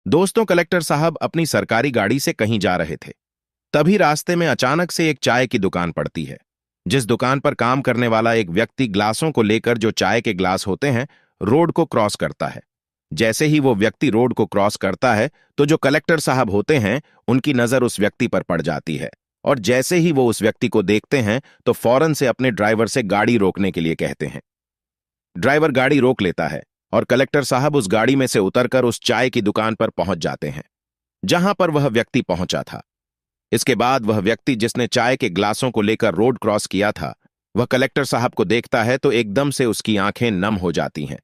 दोस्तों, कलेक्टर साहब अपनी सरकारी गाड़ी से कहीं जा रहे थे। तभी रास्ते में अचानक से एक चाय की दुकान पड़ती है, जिस दुकान पर काम करने वाला एक व्यक्ति ग्लासों को लेकर, जो चाय के ग्लास होते हैं, रोड को क्रॉस करता है। जैसे ही वो व्यक्ति रोड को क्रॉस करता है, तो जो कलेक्टर साहब होते हैं, उनकी नजर उस व्यक्ति पर पड़ जाती है। और जैसे ही वो उस व्यक्ति को देखते हैं, तो फौरन से अपने ड्राइवर से गाड़ी रोकने के लिए कहते हैं। ड्राइवर गाड़ी रोक लेता है और कलेक्टर साहब उस गाड़ी में से उतरकर उस चाय की दुकान पर पहुंच जाते हैं, जहां पर वह व्यक्ति पहुंचा था। इसके बाद वह व्यक्ति जिसने चाय के ग्लासों को लेकर रोड क्रॉस किया था, वह कलेक्टर साहब को देखता है तो एकदम से उसकी आंखें नम हो जाती हैं।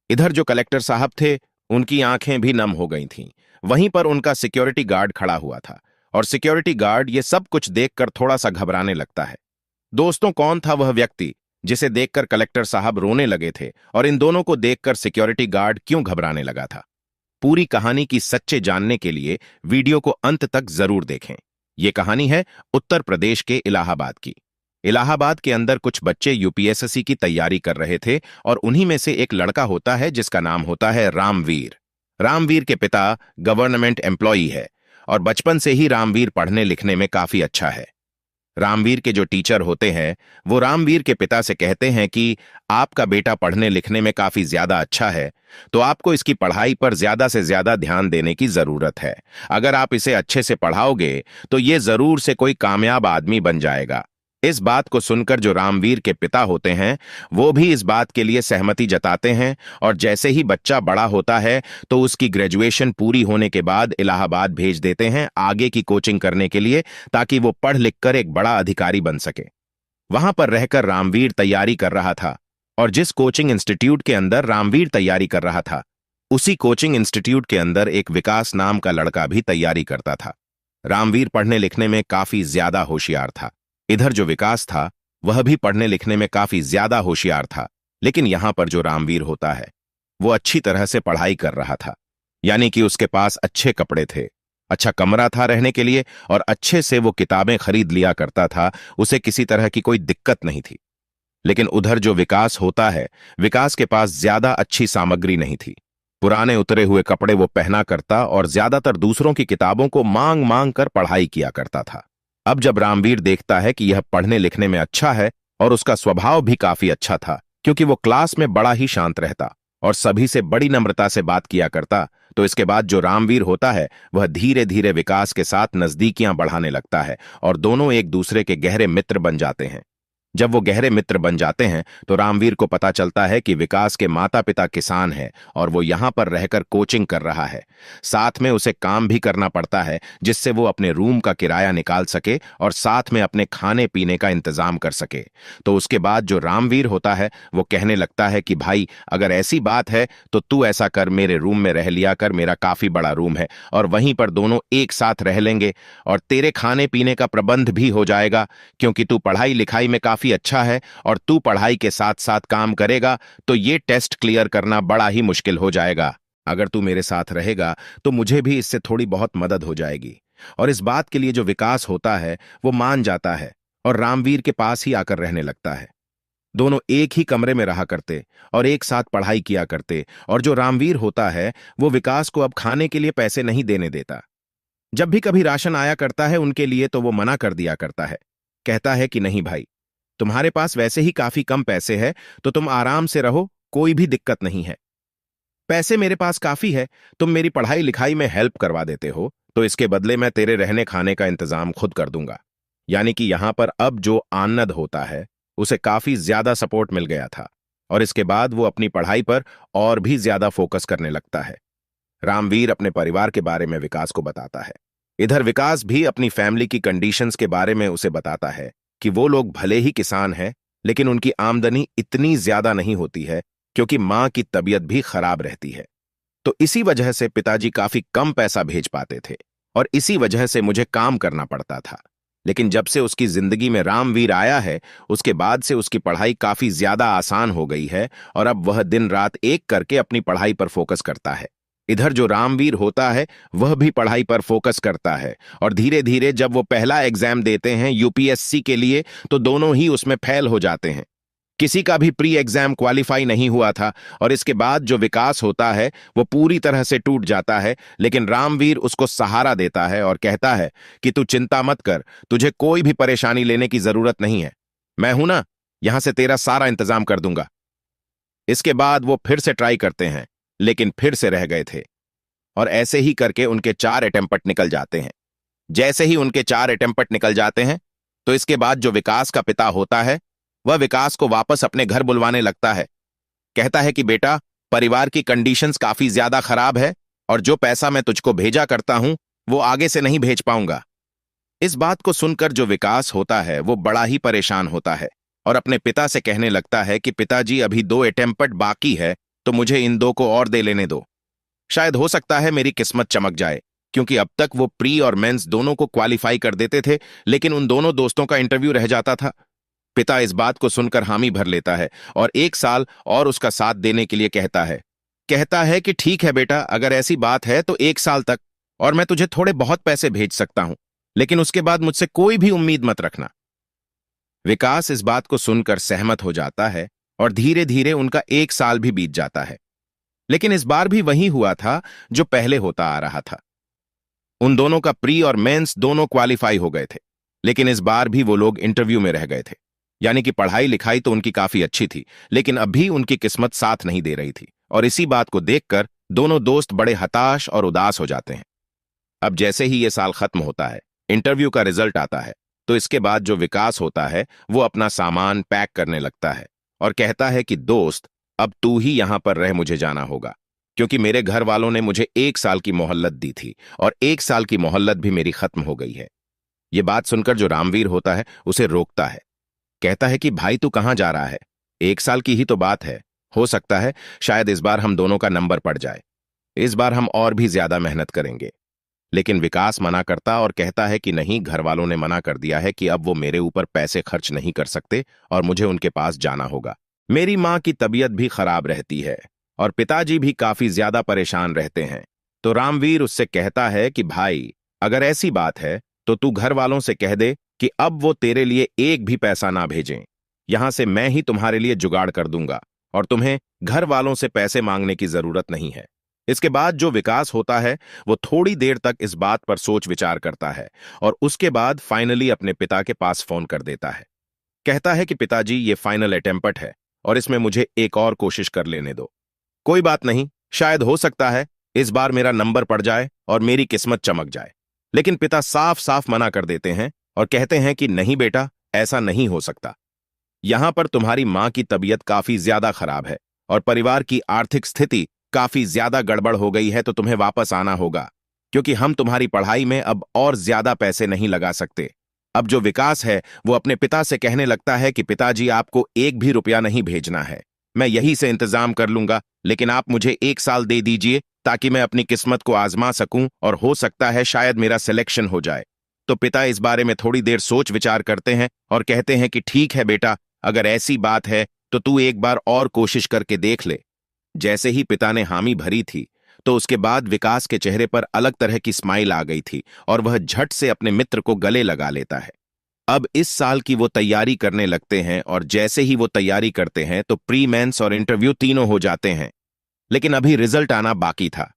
इधर जो कलेक्टर साहब थे, उनकी आंखें भी नम हो गई थीं। वहीं पर उनका सिक्योरिटी गार्ड खड़ा हुआ था, और सिक्योरिटी गार्ड ये सब कुछ देखकर थोड़ा सा घबराने लगता है। दोस्तों, कौन था वह व्यक्ति जिसे देखकर कलेक्टर साहब रोने लगे थे, और इन दोनों को देखकर सिक्योरिटी गार्ड क्यों घबराने लगा था? पूरी कहानी की सच्चे जानने के लिए वीडियो को अंत तक जरूर देखें। यह कहानी है उत्तर प्रदेश के इलाहाबाद की। इलाहाबाद के अंदर कुछ बच्चे यूपीएससी की तैयारी कर रहे थे, और उन्हीं में से एक लड़का होता है जिसका नाम होता है रामवीर। रामवीर के पिता गवर्नमेंट एम्प्लॉई है, और बचपन से ही रामवीर पढ़ने लिखने में काफी अच्छा है। रामवीर के जो टीचर होते हैं, वो रामवीर के पिता से कहते हैं कि आपका बेटा पढ़ने लिखने में काफी ज्यादा अच्छा है, तो आपको इसकी पढ़ाई पर ज्यादा से ज्यादा ध्यान देने की जरूरत है। अगर आप इसे अच्छे से पढ़ाओगे तो ये जरूर से कोई कामयाब आदमी बन जाएगा। इस बात को सुनकर जो रामवीर के पिता होते हैं, वो भी इस बात के लिए सहमति जताते हैं, और जैसे ही बच्चा बड़ा होता है तो उसकी ग्रेजुएशन पूरी होने के बाद इलाहाबाद भेज देते हैं आगे की कोचिंग करने के लिए, ताकि वो पढ़ लिख कर एक बड़ा अधिकारी बन सके। वहां पर रहकर रामवीर तैयारी कर रहा था, और जिस कोचिंग इंस्टीट्यूट के अंदर रामवीर तैयारी कर रहा था, उसी कोचिंग इंस्टीट्यूट के अंदर एक विकास नाम का लड़का भी तैयारी करता था। रामवीर पढ़ने लिखने में काफी ज्यादा होशियार था। इधर जो विकास था, वह भी पढ़ने लिखने में काफी ज्यादा होशियार था। लेकिन यहां पर जो रामवीर होता है, वो अच्छी तरह से पढ़ाई कर रहा था। यानी कि उसके पास अच्छे कपड़े थे, अच्छा कमरा था रहने के लिए, और अच्छे से वो किताबें खरीद लिया करता था। उसे किसी तरह की कोई दिक्कत नहीं थी। लेकिन उधर जो विकास होता है, विकास के पास ज्यादा अच्छी सामग्री नहीं थी। पुराने उतरे हुए कपड़े वो पहना करता, और ज्यादातर दूसरों की किताबों को मांग मांग कर पढ़ाई किया करता था। अब जब रामवीर देखता है कि यह पढ़ने लिखने में अच्छा है, और उसका स्वभाव भी काफी अच्छा था, क्योंकि वो क्लास में बड़ा ही शांत रहता और सभी से बड़ी नम्रता से बात किया करता, तो इसके बाद जो रामवीर होता है, वह धीरे धीरे विकास के साथ नजदीकियां बढ़ाने लगता है, और दोनों एक दूसरे के गहरे मित्र बन जाते हैं। जब वो गहरे मित्र बन जाते हैं, तो रामवीर को पता चलता है कि विकास के माता पिता किसान हैं, और वो यहां पर रहकर कोचिंग कर रहा है। साथ में उसे काम भी करना पड़ता है, जिससे वो अपने रूम का किराया निकाल सके और साथ में अपने खाने पीने का इंतजाम कर सके। तो उसके बाद जो रामवीर होता है, वो कहने लगता है कि भाई, अगर ऐसी बात है तो तू ऐसा कर, मेरे रूम में रह लिया कर। मेरा काफी बड़ा रूम है, और वहीं पर दोनों एक साथ रह लेंगे, और तेरे खाने पीने का प्रबंध भी हो जाएगा, क्योंकि तू पढ़ाई लिखाई में काफी अच्छा है, और तू पढ़ाई के साथ साथ काम करेगा तो ये टेस्ट क्लियर करना बड़ा ही मुश्किल हो जाएगा। अगर तू मेरे साथ रहेगा तो मुझे भी इससे थोड़ी बहुत मदद हो जाएगी। और इस बात के लिए जो विकास होता है, वो मान जाता है और रामवीर के पास ही आकर रहने लगता है। दोनों एक ही कमरे में रहा करते और एक साथ पढ़ाई किया करते। और जो रामवीर होता है, वो विकास को अब खाने के लिए पैसे नहीं देने देता। जब भी कभी राशन आया करता है उनके लिए, तो वो मना कर दिया करता है। कहता है कि नहीं भाई, तुम्हारे पास वैसे ही काफी कम पैसे है, तो तुम आराम से रहो, कोई भी दिक्कत नहीं है। पैसे मेरे पास काफी है, तुम मेरी पढ़ाई लिखाई में हेल्प करवा देते हो, तो इसके बदले मैं तेरे रहने खाने का इंतजाम खुद कर दूंगा। यानी कि यहां पर अब जो आनंद होता है, उसे काफी ज्यादा सपोर्ट मिल गया था, और इसके बाद वो अपनी पढ़ाई पर और भी ज्यादा फोकस करने लगता है। रामवीर अपने परिवार के बारे में विकास को बताता है। इधर विकास भी अपनी फैमिली की कंडीशंस के बारे में उसे बताता है कि वो लोग भले ही किसान हैं, लेकिन उनकी आमदनी इतनी ज्यादा नहीं होती है, क्योंकि मां की तबीयत भी खराब रहती है। तो इसी वजह से पिताजी काफी कम पैसा भेज पाते थे, और इसी वजह से मुझे काम करना पड़ता था। लेकिन जब से उसकी जिंदगी में रामवीर आया है, उसके बाद से उसकी पढ़ाई काफी ज्यादा आसान हो गई है, और अब वह दिन रात एक करके अपनी पढ़ाई पर फोकस करता है। इधर जो रामवीर होता है, वह भी पढ़ाई पर फोकस करता है, और धीरे धीरे जब वो पहला एग्जाम देते हैं यूपीएससी के लिए, तो दोनों ही उसमें फेल हो जाते हैं। किसी का भी प्री एग्जाम क्वालिफाई नहीं हुआ था और इसके बाद जो विकास होता है वो पूरी तरह से टूट जाता है, लेकिन रामवीर उसको सहारा देता है और कहता है कि तू चिंता मत कर, तुझे कोई भी परेशानी लेने की जरूरत नहीं है, मैं हूं ना, यहां से तेरा सारा इंतजाम कर दूंगा। इसके बाद वो फिर से ट्राई करते हैं, लेकिन फिर से रह गए थे और ऐसे ही करके उनके 4 अटेम्प्ट निकल जाते हैं। जैसे ही उनके 4 अटेम्प्ट निकल जाते हैं तो इसके बाद जो विकास का पिता होता है वह विकास को वापस अपने घर बुलवाने लगता है। कहता है कि बेटा, परिवार की कंडीशंस काफी ज्यादा खराब है और जो पैसा मैं तुझको भेजा करता हूं वो आगे से नहीं भेज पाऊंगा। इस बात को सुनकर जो विकास होता है वो बड़ा ही परेशान होता है और अपने पिता से कहने लगता है कि पिताजी, अभी 2 अटेम्प्ट बाकी है तो मुझे इन 2 को और दे लेने दो। शायद हो सकता है मेरी किस्मत चमक जाए, क्योंकि अब तक वो प्री और मेंस दोनों को क्वालिफाई कर देते थे, लेकिन उन दोनों दोस्तों का इंटरव्यू रह जाता था। पिता इस बात को सुनकर हामी भर लेता है और 1 साल और उसका साथ देने के लिए कहता है कि ठीक है बेटा, अगर ऐसी बात है तो 1 साल तक, और मैं तुझे थोड़े बहुत पैसे भेज सकता हूं, लेकिन उसके बाद मुझसे कोई भी उम्मीद मत रखना। विकास इस बात को सुनकर सहमत हो जाता है और धीरे धीरे उनका 1 साल भी बीत जाता है, लेकिन इस बार भी वही हुआ था जो पहले होता आ रहा था। उन दोनों का प्री और मेंस दोनों क्वालिफाई हो गए थे, लेकिन इस बार भी वो लोग इंटरव्यू में रह गए थे। यानी कि पढ़ाई लिखाई तो उनकी काफी अच्छी थी, लेकिन अब भी उनकी किस्मत साथ नहीं दे रही थी और इसी बात को देखकर दोनों दोस्त बड़े हताश और उदास हो जाते हैं। अब जैसे ही ये साल खत्म होता है, इंटरव्यू का रिजल्ट आता है, तो इसके बाद जो विकास होता है वो अपना सामान पैक करने लगता है और कहता है कि दोस्त, अब तू ही यहां पर रह, मुझे जाना होगा, क्योंकि मेरे घर वालों ने मुझे 1 साल की मोहल्लत दी थी और 1 साल की मोहल्लत भी मेरी खत्म हो गई है। ये बात सुनकर जो रामवीर होता है उसे रोकता है। कहता है कि भाई, तू कहां जा रहा है? 1 साल की ही तो बात है, हो सकता है शायद इस बार हम दोनों का नंबर पड़ जाए, इस बार हम और भी ज्यादा मेहनत करेंगे। लेकिन विकास मना करता और कहता है कि नहीं, घर वालों ने मना कर दिया है कि अब वो मेरे ऊपर पैसे खर्च नहीं कर सकते और मुझे उनके पास जाना होगा। मेरी माँ की तबीयत भी खराब रहती है और पिताजी भी काफी ज्यादा परेशान रहते हैं। तो रामवीर उससे कहता है कि भाई, अगर ऐसी बात है तो तू घर वालों से कह दे कि अब वो तेरे लिए एक भी पैसा ना भेजें, यहां से मैं ही तुम्हारे लिए जुगाड़ कर दूंगा और तुम्हें घर वालों से पैसे मांगने की जरूरत नहीं है। इसके बाद जो विकास होता है वो थोड़ी देर तक इस बात पर सोच विचार करता है और उसके बाद फाइनली अपने पिता के पास फोन कर देता है। कहता है कि पिताजी, ये फाइनल अटेम्प्ट है और इसमें मुझे एक और कोशिश कर लेने दो। कोई बात नहीं, शायद हो सकता है इस बार मेरा नंबर पड़ जाए और मेरी किस्मत चमक जाए। लेकिन पिता साफ साफ मना कर देते हैं और कहते हैं कि नहीं बेटा, ऐसा नहीं हो सकता। यहां पर तुम्हारी मां की तबीयत काफी ज्यादा खराब है और परिवार की आर्थिक स्थिति काफी ज्यादा गड़बड़ हो गई है, तो तुम्हें वापस आना होगा, क्योंकि हम तुम्हारी पढ़ाई में अब और ज्यादा पैसे नहीं लगा सकते। अब जो विकास है वो अपने पिता से कहने लगता है कि पिताजी, आपको एक भी रुपया नहीं भेजना है, मैं यहीं से इंतजाम कर लूंगा, लेकिन आप मुझे 1 साल दे दीजिए ताकि मैं अपनी किस्मत को आजमा सकूं और हो सकता है शायद मेरा सिलेक्शन हो जाए। तो पिता इस बारे में थोड़ी देर सोच विचार करते हैं और कहते हैं कि ठीक है बेटा, अगर ऐसी बात है तो तू एक बार और कोशिश करके देख ले। जैसे ही पिता ने हामी भरी थी तो उसके बाद विकास के चेहरे पर अलग तरह की स्माइल आ गई थी और वह झट से अपने मित्र को गले लगा लेता है। अब इस साल की वो तैयारी करने लगते हैं और जैसे ही वो तैयारी करते हैं तो प्री मेंस और इंटरव्यू तीनों हो जाते हैं, लेकिन अभी रिजल्ट आना बाकी था।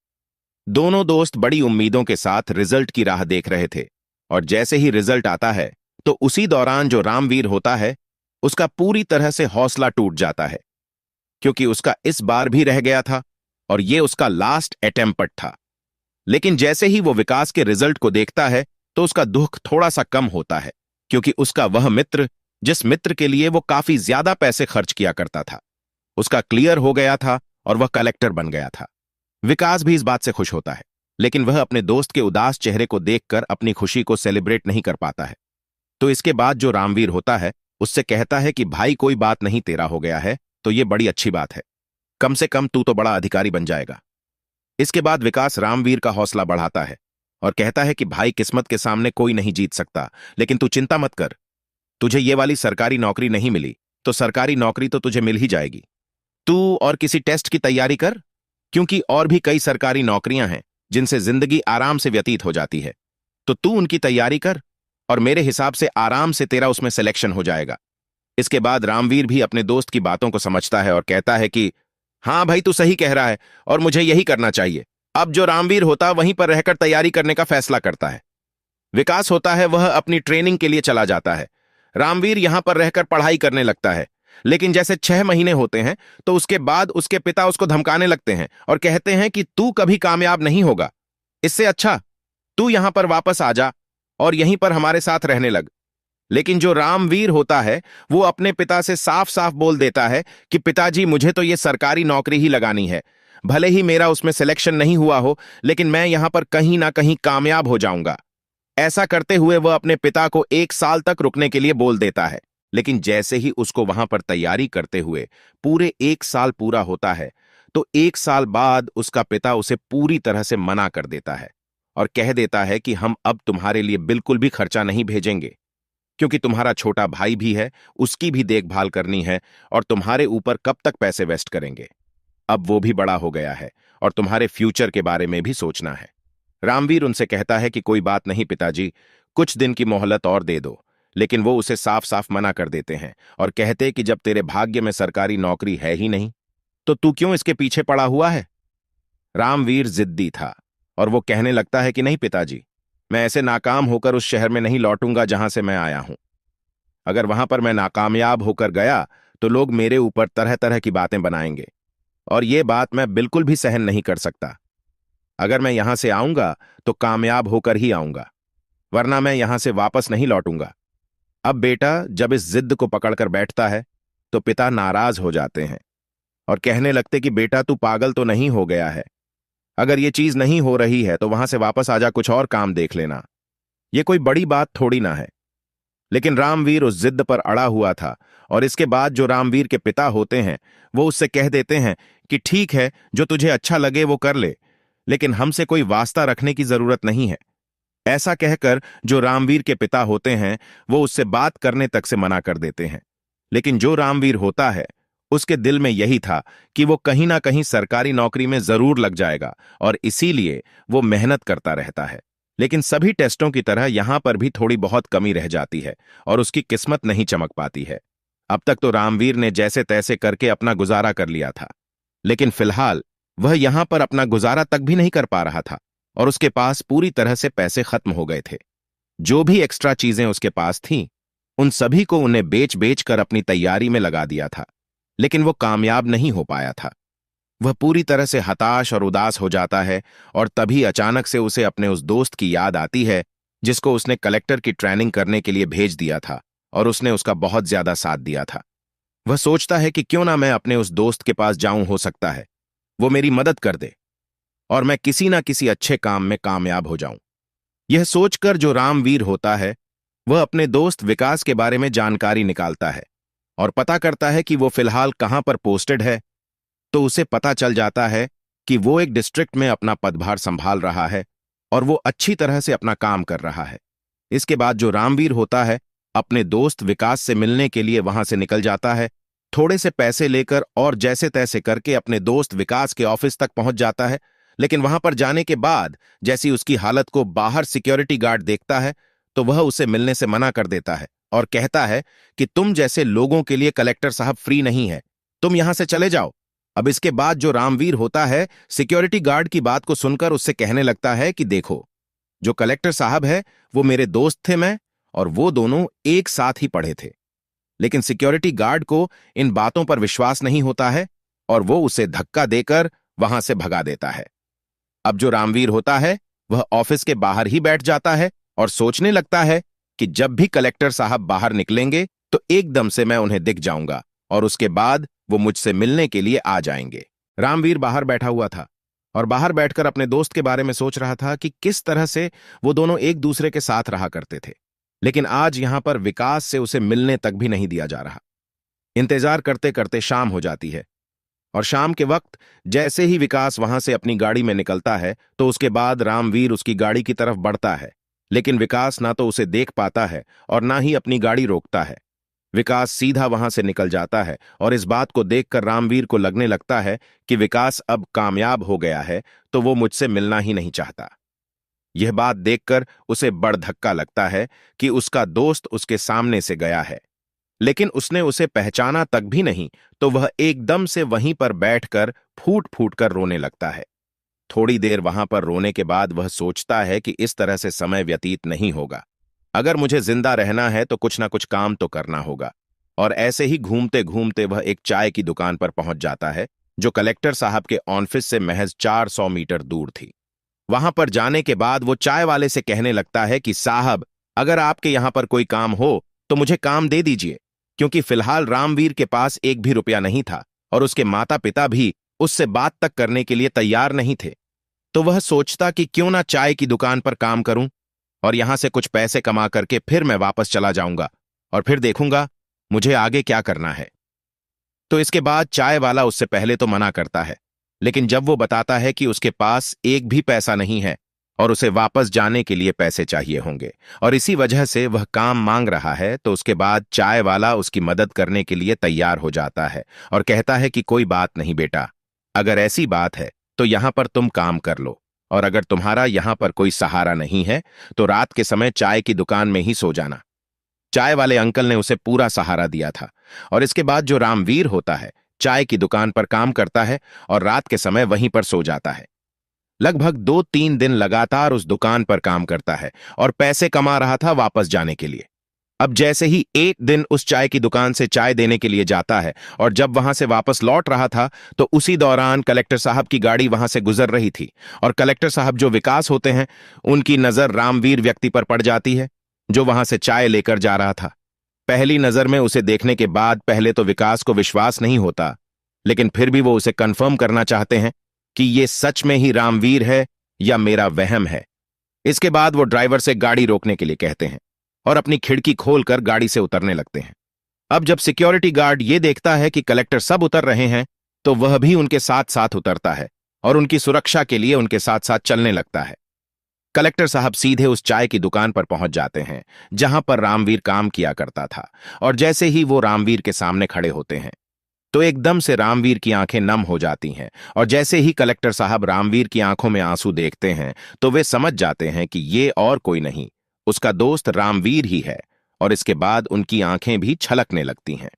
दोनों दोस्त बड़ी उम्मीदों के साथ रिजल्ट की राह देख रहे थे और जैसे ही रिजल्ट आता है तो उसी दौरान जो रामवीर होता है उसका पूरी तरह से हौसला टूट जाता है, क्योंकि उसका इस बार भी रह गया था और ये उसका लास्ट अटेम्प्ट था। लेकिन जैसे ही वो विकास के रिजल्ट को देखता है तो उसका दुख थोड़ा सा कम होता है, क्योंकि उसका वह मित्र, जिस मित्र के लिए वो काफी ज्यादा पैसे खर्च किया करता था, उसका क्लियर हो गया था और वह कलेक्टर बन गया था। विकास भी इस बात से खुश होता है, लेकिन वह अपने दोस्त के उदास चेहरे को देखकर अपनी खुशी को सेलिब्रेट नहीं कर पाता है। तो इसके बाद जो रामवीर होता है उससे कहता है कि भाई, कोई बात नहीं, तेरा हो गया है तो ये बड़ी अच्छी बात है, कम से कम तू तो बड़ा अधिकारी बन जाएगा। इसके बाद विकास रामवीर का हौसला बढ़ाता है और कहता है कि भाई, किस्मत के सामने कोई नहीं जीत सकता, लेकिन तू चिंता मत कर, तुझे ये वाली सरकारी नौकरी नहीं मिली तो सरकारी नौकरी तो तुझे मिल ही जाएगी। तू और किसी टेस्ट की तैयारी कर, क्योंकि और भी कई सरकारी नौकरियां हैं जिनसे जिंदगी आराम से व्यतीत हो जाती है, तो तू उनकी तैयारी कर और मेरे हिसाब से आराम से तेरा उसमें सिलेक्शन हो जाएगा। इसके बाद रामवीर भी अपने दोस्त की बातों को समझता है और कहता है कि हाँ भाई, तू सही कह रहा है और मुझे यही करना चाहिए। अब जो रामवीर होता वहीं पर रहकर तैयारी करने का फैसला करता है। विकास होता है वह अपनी ट्रेनिंग के लिए चला जाता है। रामवीर यहां पर रहकर पढ़ाई करने लगता है। लेकिन जैसे 6 महीने होते हैं तो उसके बाद उसके पिता उसको धमकाने लगते हैं और कहते हैं कि तू कभी कामयाब नहीं होगा। इससे अच्छा तू यहां पर वापस आ जा और यहीं पर हमारे साथ रहने लग। लेकिन जो रामवीर होता है वो अपने पिता से साफ साफ बोल देता है कि पिताजी, मुझे तो ये सरकारी नौकरी ही लगानी है। भले ही मेरा उसमें सिलेक्शन नहीं हुआ हो, लेकिन मैं यहां पर कहीं ना कहीं कामयाब हो जाऊंगा। ऐसा करते हुए वह अपने पिता को 1 साल तक रुकने के लिए बोल देता है। लेकिन जैसे ही उसको वहां पर तैयारी करते हुए पूरे 1 साल पूरा होता है तो 1 साल बाद उसका पिता उसे पूरी तरह से मना कर देता है और कह देता है कि हम अब तुम्हारे लिए बिल्कुल भी खर्चा नहीं भेजेंगे, क्योंकि तुम्हारा छोटा भाई भी है, उसकी भी देखभाल करनी है और तुम्हारे ऊपर कब तक पैसे वेस्ट करेंगे। अब वो भी बड़ा हो गया है और तुम्हारे फ्यूचर के बारे में भी सोचना है। रामवीर उनसे कहता है कि कोई बात नहीं पिताजी, कुछ दिन की मोहलत और दे दो। लेकिन वो उसे साफ साफ मना कर देते हैं और कहते कि जब तेरे भाग्य में सरकारी नौकरी है ही नहीं तो तू क्यों इसके पीछे पड़ा हुआ है। रामवीर जिद्दी था और वो कहने लगता है कि नहीं पिताजी, मैं ऐसे नाकाम होकर उस शहर में नहीं लौटूंगा जहां से मैं आया हूं। अगर वहां पर मैं नाकामयाब होकर गया तो लोग मेरे ऊपर तरह तरह की बातें बनाएंगे और ये बात मैं बिल्कुल भी सहन नहीं कर सकता। अगर मैं यहां से आऊंगा तो कामयाब होकर ही आऊंगा, वरना मैं यहां से वापस नहीं लौटूंगा। अब बेटा जब इस जिद को पकड़कर बैठता है तो पिता नाराज हो जाते हैं और कहने लगते कि बेटा तू पागल तो नहीं हो गया है। अगर ये चीज नहीं हो रही है तो वहां से वापस आजा, कुछ और काम देख लेना, ये कोई बड़ी बात थोड़ी ना है। लेकिन रामवीर उस जिद पर अड़ा हुआ था और इसके बाद जो रामवीर के पिता होते हैं वो उससे कह देते हैं कि ठीक है, जो तुझे अच्छा लगे वो कर ले, लेकिन हमसे कोई वास्ता रखने की जरूरत नहीं है। ऐसा कहकर जो रामवीर के पिता होते हैं वो उससे बात करने तक से मना कर देते हैं। लेकिन जो रामवीर होता है उसके दिल में यही था कि वो कहीं ना कहीं सरकारी नौकरी में जरूर लग जाएगा और इसीलिए वो मेहनत करता रहता है। लेकिन सभी टेस्टों की तरह यहां पर भी थोड़ी बहुत कमी रह जाती है और उसकी किस्मत नहीं चमक पाती है। अब तक तो रामवीर ने जैसे तैसे करके अपना गुजारा कर लिया था, लेकिन फिलहाल वह यहां पर अपना गुजारा तक भी नहीं कर पा रहा था और उसके पास पूरी तरह से पैसे खत्म हो गए थे। जो भी एक्स्ट्रा चीजें उसके पास थीं, उन सभी को उन्हें बेच बेच कर अपनी तैयारी में लगा दिया था, लेकिन वो कामयाब नहीं हो पाया था। वह पूरी तरह से हताश और उदास हो जाता है और तभी अचानक से उसे अपने उस दोस्त की याद आती है जिसको उसने कलेक्टर की ट्रेनिंग करने के लिए भेज दिया था और उसने उसका बहुत ज्यादा साथ दिया था। वह सोचता है कि क्यों ना मैं अपने उस दोस्त के पास जाऊं, हो सकता है वो मेरी मदद कर दे और मैं किसी ना किसी अच्छे काम में कामयाब हो जाऊं। यह सोचकर जो रामवीर होता है वह अपने दोस्त विकास के बारे में जानकारी निकालता है और पता करता है कि वो फिलहाल कहां पर पोस्टेड है। तो उसे पता चल जाता है कि वो एक डिस्ट्रिक्ट में अपना पदभार संभाल रहा है और वो अच्छी तरह से अपना काम कर रहा है। इसके बाद जो रामवीर होता है अपने दोस्त विकास से मिलने के लिए वहां से निकल जाता है, थोड़े से पैसे लेकर और जैसे तैसे करके अपने दोस्त विकास के ऑफिस तक पहुंच जाता है। लेकिन वहां पर जाने के बाद जैसी उसकी हालत को बाहर सिक्योरिटी गार्ड देखता है तो वह उसे मिलने से मना कर देता है और कहता है कि तुम जैसे लोगों के लिए कलेक्टर साहब फ्री नहीं है, तुम यहां से चले जाओ। अब इसके बाद जो रामवीर होता है सिक्योरिटी गार्ड की बात को सुनकर उससे कहने लगता है कि देखो, जो कलेक्टर साहब है वो मेरे दोस्त थे, मैं और वो दोनों एक साथ ही पढ़े थे। लेकिन सिक्योरिटी गार्ड को इन बातों पर विश्वास नहीं होता है और वो उसे धक्का देकर वहां से भगा देता है। अब जो रामवीर होता है वह ऑफिस के बाहर ही बैठ जाता है और सोचने लगता है कि जब भी कलेक्टर साहब बाहर निकलेंगे तो एकदम से मैं उन्हें दिख जाऊंगा और उसके बाद वो मुझसे मिलने के लिए आ जाएंगे। रामवीर बाहर बैठा हुआ था और बाहर बैठकर अपने दोस्त के बारे में सोच रहा था कि किस तरह से वो दोनों एक दूसरे के साथ रहा करते थे। लेकिन आज यहां पर विकास से उसे मिलने तक भी नहीं दिया जा रहा। इंतजार करते करते शाम हो जाती है और शाम के वक्त जैसे ही विकास वहां से अपनी गाड़ी में निकलता है तो उसके बाद रामवीर उसकी गाड़ी की तरफ बढ़ता है। लेकिन विकास ना तो उसे देख पाता है और ना ही अपनी गाड़ी रोकता है। विकास सीधा वहां से निकल जाता है और इस बात को देखकर रामवीर को लगने लगता है कि विकास अब कामयाब हो गया है तो वो मुझसे मिलना ही नहीं चाहता। यह बात देखकर उसे बड़ धक्का लगता है कि उसका दोस्त उसके सामने से गया है। लेकिन उसने उसे पहचाना तक भी नहीं, तो वह एकदम से वहीं पर बैठकर फूट फूट कर रोने लगता है। थोड़ी देर वहां पर रोने के बाद वह सोचता है कि इस तरह से समय व्यतीत नहीं होगा। अगर मुझे जिंदा रहना है तो कुछ ना कुछ काम तो करना होगा। और ऐसे ही घूमते घूमते वह एक चाय की दुकान पर पहुंच जाता है, जो कलेक्टर साहब के ऑफिस से महज 400 मीटर दूर थी। वहां पर जाने के बाद वो चाय वाले से कहने लगता है कि साहब, अगर आपके यहां पर कोई काम हो तो मुझे काम दे दीजिए, क्योंकि फिलहाल रामवीर के पास एक भी रुपया नहीं था और उसके माता पिता भी उससे बात तक करने के लिए तैयार नहीं थे। तो वह सोचता कि क्यों ना चाय की दुकान पर काम करूं और यहां से कुछ पैसे कमा करके फिर मैं वापस चला जाऊंगा और फिर देखूंगा मुझे आगे क्या करना है। तो इसके बाद चाय वाला उससे पहले तो मना करता है, लेकिन जब वो बताता है कि उसके पास एक भी पैसा नहीं है और उसे वापस जाने के लिए पैसे चाहिए होंगे और इसी वजह से वह काम मांग रहा है, तो उसके बाद चाय वाला उसकी मदद करने के लिए तैयार हो जाता है और कहता है कि कोई बात नहीं बेटा, अगर ऐसी बात है तो यहां पर तुम काम कर लो, और अगर तुम्हारा यहां पर कोई सहारा नहीं है तो रात के समय चाय की दुकान में ही सो जाना। चाय वाले अंकल ने उसे पूरा सहारा दिया था और इसके बाद जो रामवीर होता है चाय की दुकान पर काम करता है और रात के समय वहीं पर सो जाता है। लगभग 2-3 दिन लगातार उस दुकान पर काम करता है और पैसे कमा रहा था वापस जाने के लिए। अब जैसे ही एक दिन उस चाय की दुकान से चाय देने के लिए जाता है और जब वहां से वापस लौट रहा था, तो उसी दौरान कलेक्टर साहब की गाड़ी वहां से गुजर रही थी और कलेक्टर साहब जो विकास होते हैं, उनकी नजर रामवीर व्यक्ति पर पड़ जाती है जो वहां से चाय लेकर जा रहा था। पहली नजर में उसे देखने के बाद पहले तो विकास को विश्वास नहीं होता, लेकिन फिर भी वो उसे कंफर्म करना चाहते हैं कि ये सच में ही रामवीर है या मेरा वहम है। इसके बाद वो ड्राइवर से गाड़ी रोकने के लिए कहते हैं और अपनी खिड़की खोलकर गाड़ी से उतरने लगते हैं। अब जब सिक्योरिटी गार्ड ये देखता है कि कलेक्टर सब उतर रहे हैं, तो वह भी उनके साथ साथ उतरता है और उनकी सुरक्षा के लिए उनके साथ साथ चलने लगता है। कलेक्टर साहब सीधे उस चाय की दुकान पर पहुंच जाते हैं जहां पर रामवीर काम किया करता था, और जैसे ही वो रामवीर के सामने खड़े होते हैं तो एकदम से रामवीर की आंखें नम हो जाती हैं, और जैसे ही कलेक्टर साहब रामवीर की आंखों में आंसू देखते हैं तो वे समझ जाते हैं कि ये और कोई नहीं, उसका दोस्त रामवीर ही है, और इसके बाद उनकी आंखें भी छलकने लगती हैं।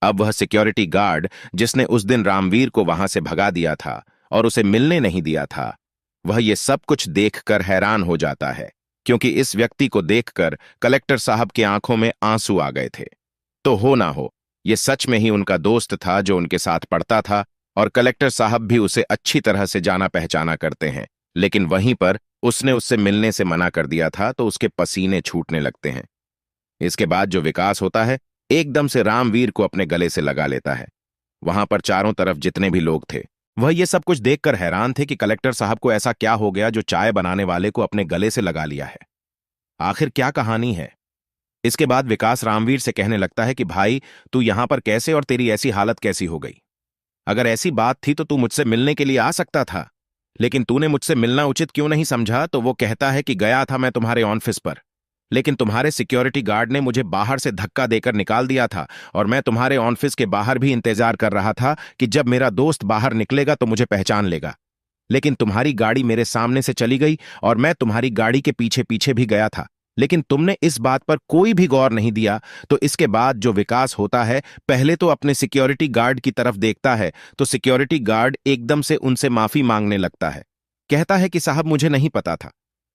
अब वह सिक्योरिटी गार्ड जिसने उस दिन रामवीर को वहां से भगा दिया था और उसे मिलने नहीं दिया था, वह ये सब कुछ देखकर हैरान हो जाता है, क्योंकि इस व्यक्ति को देखकर कलेक्टर साहब की आंखों में आंसू आ गए थे। तो हो ना हो, ये सच में ही उनका दोस्त था जो उनके साथ पढ़ता था, और कलेक्टर साहब भी उसे अच्छी तरह से जाना पहचाना करते हैं, लेकिन वहीं पर उसने उससे मिलने से मना कर दिया था, तो उसके पसीने छूटने लगते हैं। इसके बाद जो विकास होता है एकदम से रामवीर को अपने गले से लगा लेता है। वहां पर चारों तरफ जितने भी लोग थे वह ये सब कुछ देखकर हैरान थे कि कलेक्टर साहब को ऐसा क्या हो गया जो चाय बनाने वाले को अपने गले से लगा लिया है। आखिर क्या कहानी है? इसके बाद विकास रामवीर से कहने लगता है कि भाई, तू यहां पर कैसे और तेरी ऐसी हालत कैसी हो गई? अगर ऐसी बात थी तो तू मुझसे मिलने के लिए आ सकता था, लेकिन तूने मुझसे मिलना उचित क्यों नहीं समझा? तो वो कहता है कि गया था मैं तुम्हारे ऑफिस पर, लेकिन तुम्हारे सिक्योरिटी गार्ड ने मुझे बाहर से धक्का देकर निकाल दिया था, और मैं तुम्हारे ऑफिस के बाहर भी इंतजार कर रहा था कि जब मेरा दोस्त बाहर निकलेगा तो मुझे पहचान लेगा, लेकिन तुम्हारी गाड़ी मेरे सामने से चली गई और मैं तुम्हारी गाड़ी के पीछे पीछे भी गया था, लेकिन तुमने इस बात पर कोई भी गौर नहीं दिया। तो इसके बाद जो विकास होता है पहले तो अपने सिक्योरिटी गार्ड की तरफ देखता है, तो सिक्योरिटी गार्ड एकदम से उनसे माफी मांगने लगता है। कहता है कि साहब, मुझे नहीं पता था,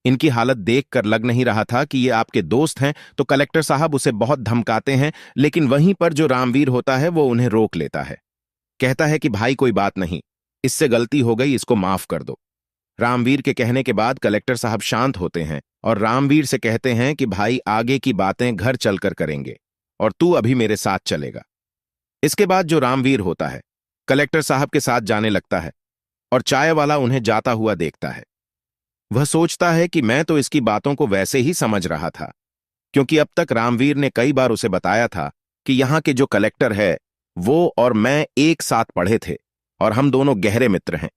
इनकी हालत देखकर लग नहीं रहा था कि ये आपके दोस्त हैं। तो कलेक्टर साहब उसे बहुत धमकाते हैं, लेकिन वहीं पर जो रामवीर होता है वो उन्हें रोक लेता है। कहता है कि भाई कोई बात नहीं, इससे गलती हो गई, इसको माफ कर दो। रामवीर के कहने के बाद कलेक्टर साहब शांत होते हैं और रामवीर से कहते हैं कि भाई, आगे की बातें घर चलकर करेंगे और तू अभी मेरे साथ चलेगा। इसके बाद जो रामवीर होता है कलेक्टर साहब के साथ जाने लगता है और चाय वाला उन्हें जाता हुआ देखता है। वह सोचता है कि मैं तो इसकी बातों को वैसे ही समझ रहा था, क्योंकि अब तक रामवीर ने कई बार उसे बताया था कि यहां के जो कलेक्टर है वो और मैं एक साथ पढ़े थे और हम दोनों गहरे मित्र हैं।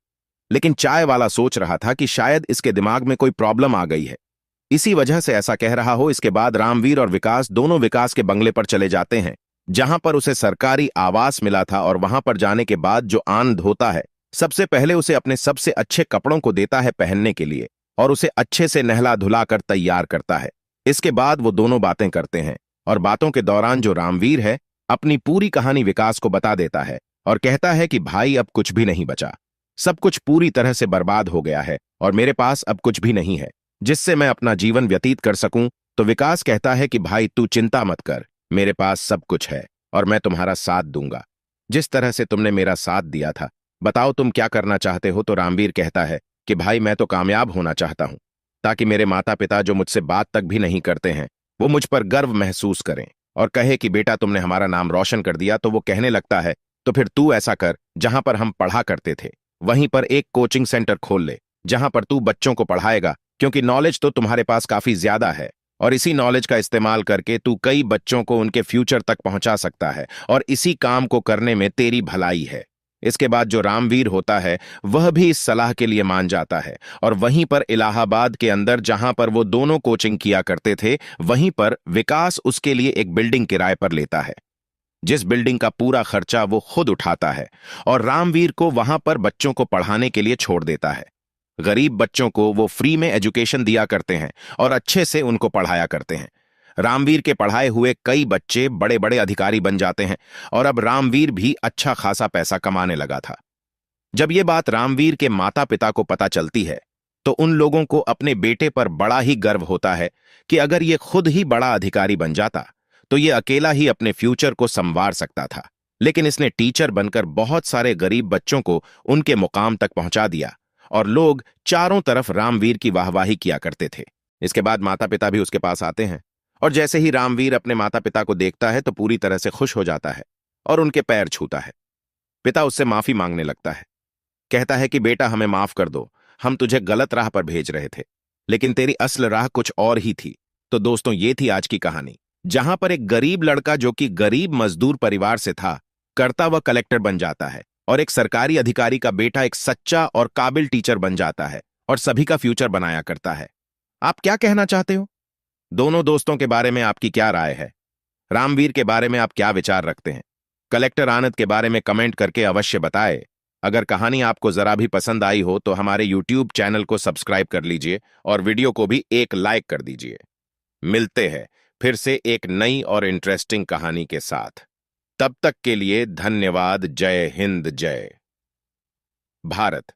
लेकिन चाय वाला सोच रहा था कि शायद इसके दिमाग में कोई प्रॉब्लम आ गई है, इसी वजह से ऐसा कह रहा हो। इसके बाद रामवीर और विकास दोनों विकास के बंगले पर चले जाते हैं, जहां पर उसे सरकारी आवास मिला था, और वहां पर जाने के बाद जो आनंद होता है, सबसे पहले उसे अपने सबसे अच्छे कपड़ों को देता है पहनने के लिए और उसे अच्छे से नहला धुला कर तैयार करता है। इसके बाद वो दोनों बातें करते हैं और बातों के दौरान जो रामवीर है अपनी पूरी कहानी विकास को बता देता है और कहता है कि भाई अब कुछ भी नहीं बचा, सब कुछ पूरी तरह से बर्बाद हो गया है और मेरे पास अब कुछ भी नहीं है जिससे मैं अपना जीवन व्यतीत कर सकूं। तो विकास कहता है कि भाई तू चिंता मत कर, मेरे पास सब कुछ है और मैं तुम्हारा साथ दूंगा जिस तरह से तुमने मेरा साथ दिया था। बताओ तुम क्या करना चाहते हो। तो रामवीर कहता है कि भाई मैं तो कामयाब होना चाहता हूं ताकि मेरे माता पिता जो मुझसे बात तक भी नहीं करते हैं वो मुझ पर गर्व महसूस करें और कहे कि बेटा तुमने हमारा नाम रोशन कर दिया। तो वो कहने लगता है तो फिर तू ऐसा कर, जहां पर हम पढ़ा करते थे वहीं पर एक कोचिंग सेंटर खोल ले जहां पर तू बच्चों को पढ़ाएगा, क्योंकि नॉलेज तो तुम्हारे पास काफी ज्यादा है और इसी नॉलेज का इस्तेमाल करके तू कई बच्चों को उनके फ्यूचर तक पहुंचा सकता है और इसी काम को करने में तेरी भलाई है। इसके बाद जो रामवीर होता है वह भी इस सलाह के लिए मान जाता है और वहीं पर इलाहाबाद के अंदर जहां पर वो दोनों कोचिंग किया करते थे वहीं पर विकास उसके लिए एक बिल्डिंग किराए पर लेता है जिस बिल्डिंग का पूरा खर्चा वो खुद उठाता है और रामवीर को वहां पर बच्चों को पढ़ाने के लिए छोड़ देता है। गरीब बच्चों को वो फ्री में एजुकेशन दिया करते हैं और अच्छे से उनको पढ़ाया करते हैं। रामवीर के पढ़ाए हुए कई बच्चे बड़े बड़े अधिकारी बन जाते हैं और अब रामवीर भी अच्छा खासा पैसा कमाने लगा था। जब ये बात रामवीर के माता पिता को पता चलती है तो उन लोगों को अपने बेटे पर बड़ा ही गर्व होता है कि अगर ये खुद ही बड़ा अधिकारी बन जाता तो ये अकेला ही अपने फ्यूचर को संवार सकता था, लेकिन इसने टीचर बनकर बहुत सारे गरीब बच्चों को उनके मुकाम तक पहुंचा दिया और लोग चारों तरफ रामवीर की वाहवाही किया करते थे। इसके बाद माता पिता भी उसके पास आते हैं और जैसे ही रामवीर अपने माता पिता को देखता है तो पूरी तरह से खुश हो जाता है और उनके पैर छूता है। पिता उससे माफी मांगने लगता है, कहता है कि बेटा हमें माफ कर दो, हम तुझे गलत राह पर भेज रहे थे लेकिन तेरी असल राह कुछ और ही थी। तो दोस्तों ये थी आज की कहानी जहां पर एक गरीब लड़का जो कि गरीब मजदूर परिवार से था करता वह कलेक्टर बन जाता है और एक सरकारी अधिकारी का बेटा एक सच्चा और काबिल टीचर बन जाता है और सभी का फ्यूचर बनाया करता है। आप क्या कहना चाहते हो? दोनों दोस्तों के बारे में आपकी क्या राय है? रामवीर के बारे में आप क्या विचार रखते हैं? कलेक्टर आनंद के बारे में कमेंट करके अवश्य बताएं। अगर कहानी आपको जरा भी पसंद आई हो तो हमारे YouTube चैनल को सब्सक्राइब कर लीजिए और वीडियो को भी एक लाइक कर दीजिए। मिलते हैं फिर से एक नई और इंटरेस्टिंग कहानी के साथ। तब तक के लिए धन्यवाद। जय हिंद, जय भारत।